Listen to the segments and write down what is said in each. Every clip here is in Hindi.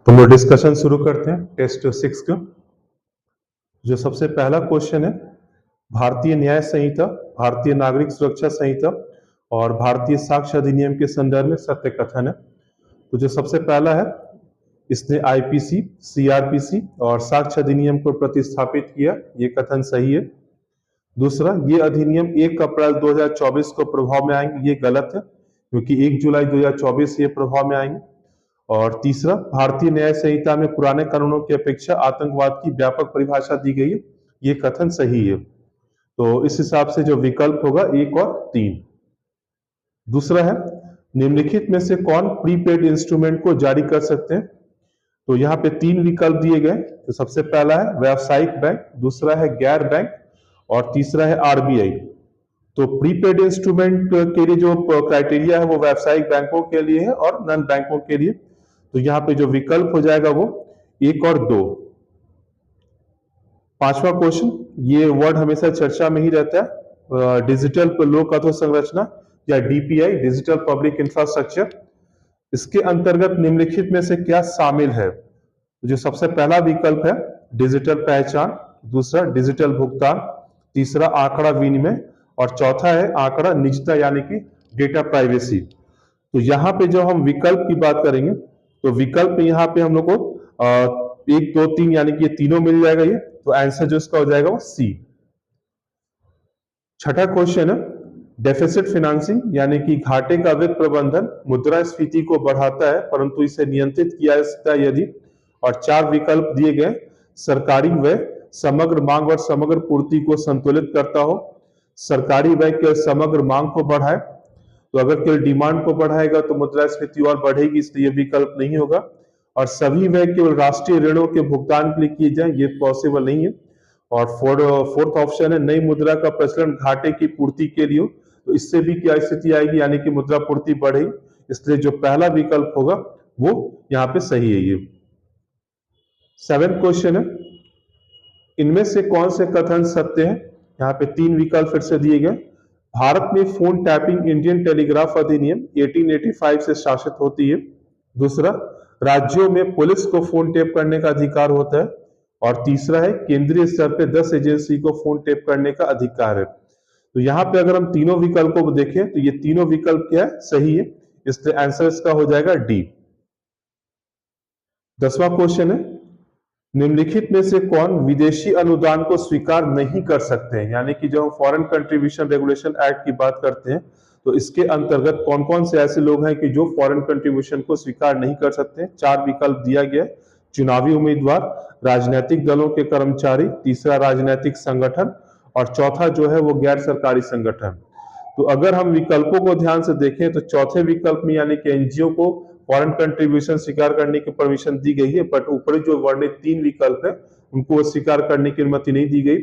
हम लोग डिस्कशन शुरू करते हैं टेस्ट 6 का। जो सबसे पहला क्वेश्चन है, भारतीय न्याय संहिता, भारतीय नागरिक सुरक्षा संहिता और भारतीय साक्ष्य अधिनियम के संदर्भ में सत्य कथन है। तो जो सबसे पहला है, इसने आईपीसी, सीआरपीसी और साक्ष्य अधिनियम को प्रतिस्थापित किया, ये कथन सही है। दूसरा, ये अधिनियम 1 अप्रैल 2024 को प्रभाव में आएंगे, ये गलत है क्योंकि 1 जुलाई 2024 ये प्रभाव में आएंगे। और तीसरा, भारतीय न्याय संहिता में पुराने कानूनों की अपेक्षा आतंकवाद की व्यापक परिभाषा दी गई है, ये कथन सही है। तो इस हिसाब से जो विकल्प होगा 1 और 3। दूसरा है, निम्नलिखित में से कौन प्रीपेड इंस्ट्रूमेंट को जारी कर सकते हैं? तो यहाँ पे 3 विकल्प दिए गए। तो सबसे पहला है व्यावसायिक बैंक, दूसरा है गैर बैंक और तीसरा है आरबीआई। तो प्रीपेड इंस्ट्रूमेंट के लिए जो क्राइटेरिया है वो व्यावसायिक बैंकों के लिए है और नॉन बैंकों के लिए। तो यहाँ पे जो विकल्प हो जाएगा वो 1 और 2। पांचवा क्वेश्चन, ये वर्ड हमेशा चर्चा में ही रहता है, डिजिटल लोक अधोसंरचना या डीपीआई, डिजिटल पब्लिक इंफ्रास्ट्रक्चर। इसके अंतर्गत निम्नलिखित में से क्या शामिल है? जो सबसे पहला विकल्प है डिजिटल पहचान, दूसरा डिजिटल भुगतान, तीसरा आंकड़ा विनिमय और चौथा है आंकड़ा निजता यानी कि डेटा प्राइवेसी। तो यहाँ पे जो हम विकल्प की बात करेंगे तो विकल्प यहाँ पे हम लोग को 1, 2, 3 यानी कि ये तीनों मिल जाएगा। ये तो आंसर जो इसका हो जाएगा वो सी। छठा क्वेश्चन है, डेफिसिट फाइनेंसिंग यानी कि घाटे का वित्त प्रबंधन मुद्रास्फीति को बढ़ाता है परंतु इसे नियंत्रित किया जा सकता है यदि। और 4 विकल्प दिए गए, सरकारी व्यय समग्र मांग और समग्र पूर्ति को संतुलित करता हो, सरकारी व्यय के समग्र मांग को बढ़ाए, तो अगर केवल डिमांड को बढ़ाएगा तो मुद्रास्फीति और बढ़ेगी, इसलिए विकल्प नहीं होगा। और सभी व्यय केवल राष्ट्रीय ऋणों के भुगतान के लिए किए जाए, ये पॉसिबल नहीं है। और फोर्थ ऑप्शन है नई मुद्रा का प्रचलन घाटे की पूर्ति के लिए, तो इससे भी क्या स्थिति आएगी यानी कि मुद्रा पूर्ति बढ़ेगी, इसलिए जो पहला विकल्प होगा वो यहाँ पे सही है। ये 7th क्वेश्चन है, इनमें से कौन से कथन सत्य है? यहाँ पे 3 विकल्प फिर से दिए गए। भारत में फोन टैपिंग इंडियन टेलीग्राफ अधिनियम 1885 से शासित होती है। दूसरा, राज्यों में पुलिस को फोन टेप करने का अधिकार होता है। और तीसरा है केंद्रीय स्तर पे 10 एजेंसी को फोन टेप करने का अधिकार है। तो यहाँ पे अगर हम तीनों विकल्पों को देखें तो ये तीनों विकल्प क्या है? सही है, इसलिए आंसर इसका हो जाएगा डी। 10वां क्वेश्चन है, निम्नलिखित में से कौन विदेशी अनुदान को स्वीकार नहीं कर सकते हैं? यानी कि जब हम फॉरेन कंट्रीब्यूशन रेगुलेशन एक्ट की बात करते हैं तो इसके अंतर्गत कौन कौन से ऐसे लोग हैं कि जो फॉरेन कंट्रीब्यूशन को स्वीकार नहीं कर सकते हैं? 4 विकल्प दिया गया है, चुनावी उम्मीदवार, राजनीतिक दलों के कर्मचारी, तीसरा राजनीतिक संगठन और चौथा जो है वो गैर सरकारी संगठन। तो अगर हम विकल्पों को ध्यान से देखें तो चौथे विकल्प में यानी कि एनजीओ को फॉरेन कंट्रीब्यूशन स्वीकार करने की परमिशन दी गई है, बट ऊपर जो वर्णित 3 विकल्प है उनको स्वीकार करने की अनुमति नहीं दी गई,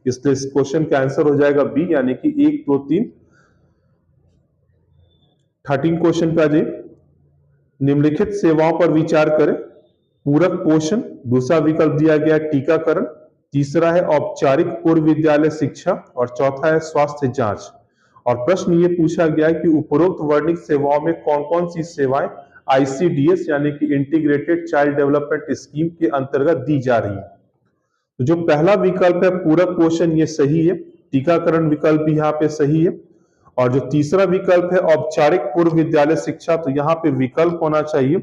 इसलिए इस क्वेश्चन का आंसर हो जाएगा बी यानी कि 1, 2, 3। 13 क्वेश्चन पे आ जाइए, निम्नलिखित सेवाओं पर विचार करें। पूरक पोषण, दूसरा विकल्प दिया गया टीकाकरण, तीसरा है औपचारिक पूर्व विद्यालय शिक्षा और चौथा है स्वास्थ्य जांच। और प्रश्न ये पूछा गया है कि उपरोक्त वर्णित सेवाओं में कौन कौन सी सेवाएं आईसीडीएस यानी कि इंटीग्रेटेड चाइल्ड डेवलपमेंट स्कीम के अंतर्गत दी जा रही है? तो जो पहला विकल्प है पूरक पोषण, ये सही है। टीकाकरण विकल्प भी यहाँ पे सही है। और जो तीसरा विकल्प है औपचारिक पूर्व विद्यालय शिक्षा, तो यहाँ पे विकल्प होना चाहिए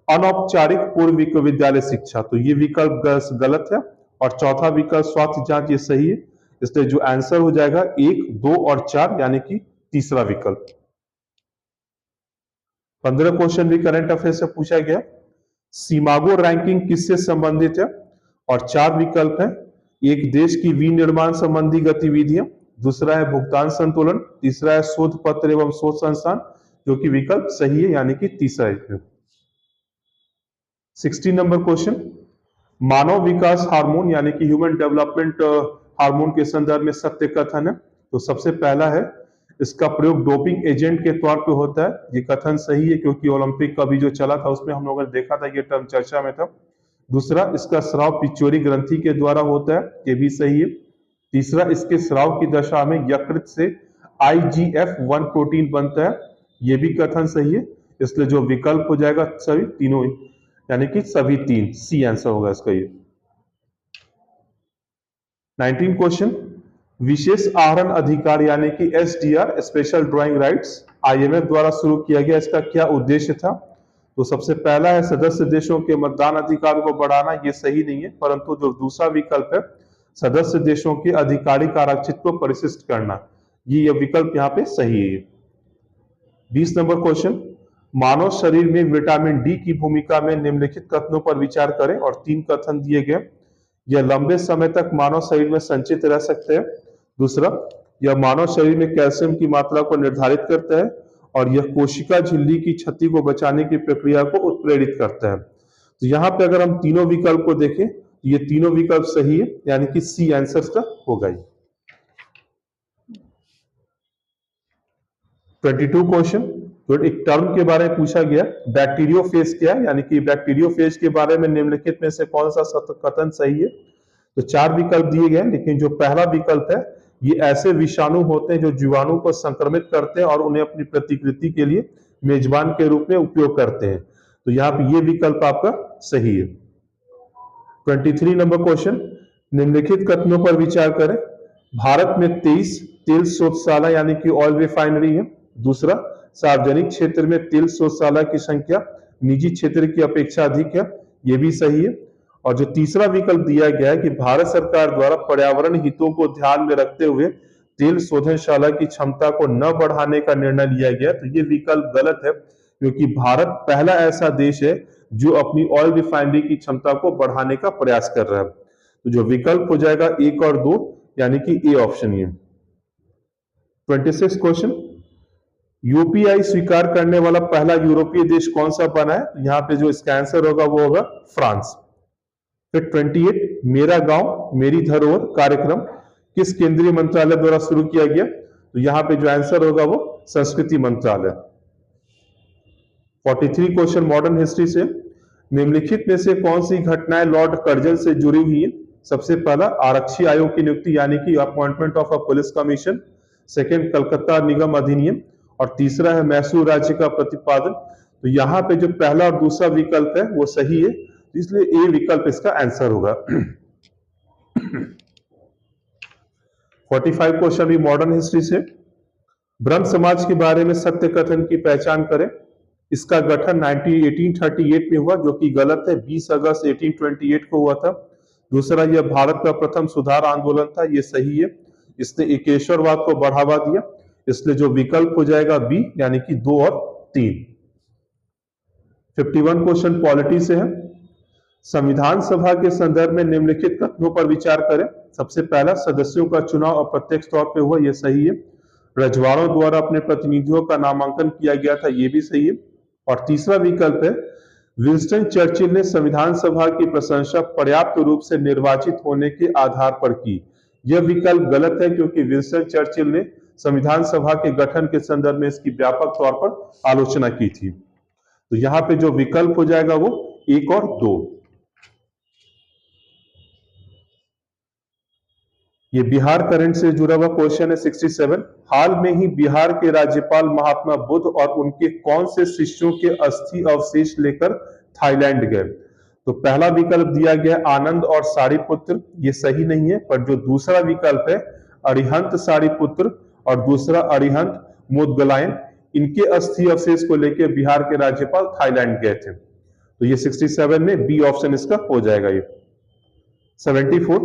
अनौपचारिक पूर्व विद्यालय शिक्षा, तो ये विकल्प गलत है। और चौथा विकल्प स्वास्थ्य जांच, ये सही है, इसलिए जो आंसर हो जाएगा 1, 2 और 4 यानी कि तीसरा विकल्प। 15 क्वेश्चन भी करंट अफेयर से पूछा गया, सीमागो रैंकिंग किससे संबंधित है? और 4 विकल्प है, एक देश की विनिर्माण संबंधी गतिविधियां, दूसरा है भुगतान संतुलन, तीसरा है शोध पत्र एवं शोध संस्थान, जो कि विकल्प सही है यानी कि तीसरा है। 16 नंबर क्वेश्चन, मानव विकास हार्मोन यानी कि ह्यूमन डेवलपमेंट हार्मोन के संदर्भ में सत्य कथन है। तो सबसे पहला है, इसका प्रयोग डोपिंग एजेंट के तौर पे होता है, ये कथन सही है क्योंकि ओलंपिक का भी जो चला था उसमें हम लोगों ने देखा था, ये टर्म चर्चा में था। दूसरा, इसका स्राव पिच्योरी ग्रंथि के द्वारा होता है, ये भी सही है। तीसरा, इसके स्राव की दशा में यकृत से IGF-1 प्रोटीन बनता है, ये भी कथन सही है, इसलिए जो विकल्प हो जाएगा सभी तीनों। यानी कि सभी तीन, सी आंसर होगा इसका ये। 19 क्वेश्चन, विशेष आहरण अधिकार यानी कि SDR, special drawing rights, IMF द्वारा शुरू किया गया, इसका क्या उद्देश्य था? तो सबसे पहला है सदस्य देशों के मतदान अधिकार को बढ़ाना, ये सही नहीं है, परंतु जो दूसरा विकल्प है सदस्य देशों के आधिकारिक आरक्षित को परिशिष्ट करना, ये विकल्प यहाँ पे सही है। 20 नंबर क्वेश्चन, मानव शरीर में विटामिन डी की भूमिका में निम्नलिखित कथनों पर विचार करें, और 3 कथन दिए गए। यह लंबे समय तक मानव शरीर में संचित रह सकते हैं। दूसरा, यह मानव शरीर में कैल्शियम की मात्रा को निर्धारित करता है, और यह कोशिका झिल्ली की क्षति को बचाने की प्रक्रिया को उत्प्रेरित करता है। तो यहाँ पे अगर हम तीनों विकल्प को देखें, ये तीनों विकल्प सही है, यानी कि सी आंसर का होगा। 22 क्वेश्चन, तो एक टर्म के बारे में पूछा गया, बैक्टीरियोफेज क्या है, यानी कि बैक्टीरियोफेज के बारे में निम्नलिखित में से कौन सा कथन सही है? तो 4 विकल्प दिए गए, लेकिन जो पहला विकल्प है, ये ऐसे विषाणु होते हैं जो जीवाणु को संक्रमित करते हैं और उन्हें अपनी प्रतिकृति के लिए मेजबान के रूप में उपयोग करते हैं। तो यहाँ पे ये विकल्प आपका सही है। 23 नंबर क्वेश्चन, निम्नलिखित कथनों पर विचार करें। भारत में 23 तेल शोधशाला यानी कि ऑयल रिफाइनरी है। दूसरा, सार्वजनिक क्षेत्र में तेल शोधशाला की संख्या निजी क्षेत्र की अपेक्षा अधिक है, यह भी सही है। और जो तीसरा विकल्प दिया गया है कि भारत सरकार द्वारा पर्यावरण हितों को ध्यान में रखते हुए तेल शोधनशाला की क्षमता को न बढ़ाने का निर्णय लिया गया, तो ये विकल्प गलत है, क्योंकि भारत पहला ऐसा देश है जो अपनी ऑयल रिफाइनरी की क्षमता को बढ़ाने का प्रयास कर रहा है। तो जो विकल्प हो जाएगा 1 और 2, यानी कि ए ऑप्शन ये। 26 क्वेश्चन, यूपीआई स्वीकार करने वाला पहला यूरोपीय देश कौन सा बना है? यहाँ पे जो इसका आंसर होगा वो होगा फ्रांस। फिर 28, मेरा गांव मेरी धरोहर कार्यक्रम किस केंद्रीय मंत्रालय द्वारा शुरू किया गया? तो यहाँ पे जो आंसर होगा वो संस्कृति मंत्रालय। 43 क्वेश्चन, मॉडर्न हिस्ट्री से, निम्नलिखित में से कौन सी घटनाएं लॉर्ड कर्जन से जुड़ी हुई है? सबसे पहला, आरक्षी आयोग की नियुक्ति यानी कि appointment of a police commission. Second, Calcutta निगम अधिनियम। और तीसरा है मैसूर राज्य का प्रतिपादन। तो यहाँ पे जो पहला और दूसरा विकल्प है वो सही है, इसलिए ए विकल्प इसका आंसर होगा। 45 क्वेश्चन भी मॉडर्न हिस्ट्री से, ब्रह्म समाज के बारे में सत्य कथन की पहचान करें। इसका गठन 1838 में हुआ, जो कि गलत है, 20 अगस्त 1828 को हुआ था। दूसरा, यह भारत का प्रथम सुधार आंदोलन था, यह सही है, इसने एकेश्वरवाद को बढ़ावा दिया, इसलिए जो विकल्प हो जाएगा बी, यानी कि 2 और 3। 51 क्वेश्चन पॉलिटी से है, संविधान सभा के संदर्भ में निम्नलिखित कथनों पर विचार करें। सबसे पहला, सदस्यों का चुनाव अप्रत्यक्ष तौर पे हुआ, यह सही है। रजवाड़ों द्वारा अपने प्रतिनिधियों का नामांकन किया गया था, यह भी सही है। और तीसरा विकल्प है, विंस्टन चर्चिल ने संविधान सभा की प्रशंसा पर्याप्त रूप से निर्वाचित होने के आधार पर की, यह विकल्प गलत है, क्योंकि विंस्टन चर्चिल ने संविधान सभा के गठन के संदर्भ में इसकी व्यापक तौर पर आलोचना की थी। तो यहाँ पे जो विकल्प हो जाएगा वो 1 और 2। ये बिहार करंट से जुड़ा हुआ क्वेश्चन है 67। हाल में ही बिहार के राज्यपाल महात्मा बुद्ध और उनके कौन से शिष्यों के अस्थि अवशेष लेकर थाईलैंड गए? तो पहला विकल्प दिया गया आनंद और सारिपुत्र, ये सही नहीं है, पर जो दूसरा विकल्प है अरिहंत सारिपुत्र और दूसरा अरिहंत मोदगलायन, इनके अस्थि अवशेष को लेकर बिहार के राज्यपाल थाईलैंड गए थे। तो ये 67 में बी ऑप्शन इसका हो जाएगा। ये 74,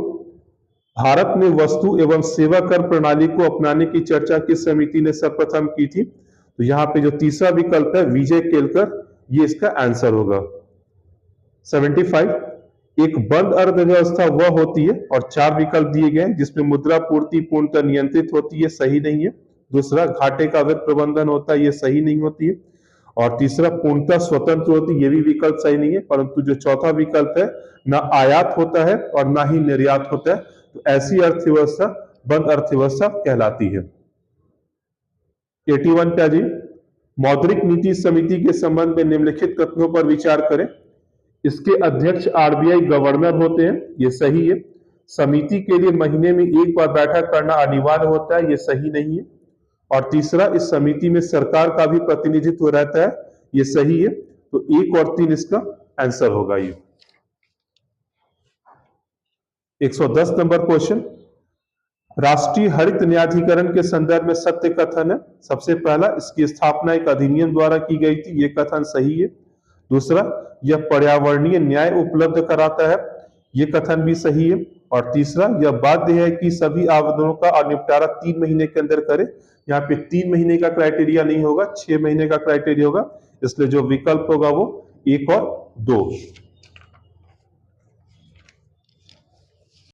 भारत में वस्तु एवं सेवा कर प्रणाली को अपनाने की चर्चा किस समिति ने सर्वप्रथम की थी? तो यहाँ पे जो तीसरा विकल्प है विजय केलकर, ये इसका आंसर होगा। 75, एक बंद अर्थव्यवस्था वह होती है, और 4 विकल्प दिए गए जिसमें मुद्रा पूर्ति पूर्णतः नियंत्रित होती है, सही नहीं है। दूसरा, घाटे का वित्त प्रबंधन होता है, ये सही नहीं होती है। और तीसरा, पूर्णतः स्वतंत्र होती है, ये भी विकल्प सही नहीं है। परंतु जो चौथा विकल्प है, ना आयात होता है और ना ही निर्यात होता है, तो ऐसी अर्थव्यवस्था बंद अर्थव्यवस्था कहलाती है। 81 क्या जी, मौद्रिक नीति समिति के संबंध में निम्नलिखित कथनों पर विचार करें। इसके अध्यक्ष आरबीआई गवर्नर होते हैं, ये सही है। समिति के लिए महीने में 1 बार बैठक करना अनिवार्य होता है, ये सही नहीं है। और तीसरा, इस समिति में सरकार का भी प्रतिनिधित्व रहता है, ये सही है। तो 1 और 3 इसका आंसर होगा ये। 110 नंबर क्वेश्चन, राष्ट्रीय हरित न्यायाधिकरण के संदर्भ में सत्य कथन है। सबसे पहला, इसकी स्थापना एक अधिनियम द्वारा की गई थी, ये कथन सही है। दूसरा, यह पर्यावरणीय न्याय उपलब्ध कराता है, ये कथन भी सही है। और तीसरा, यह बाध्य है कि सभी आवेदनों का निपटारा 3 महीने के अंदर करे। यहाँ पे 3 महीने का क्राइटेरिया नहीं होगा, 6 महीने का क्राइटेरिया होगा, इसलिए जो विकल्प होगा वो 1 और 2।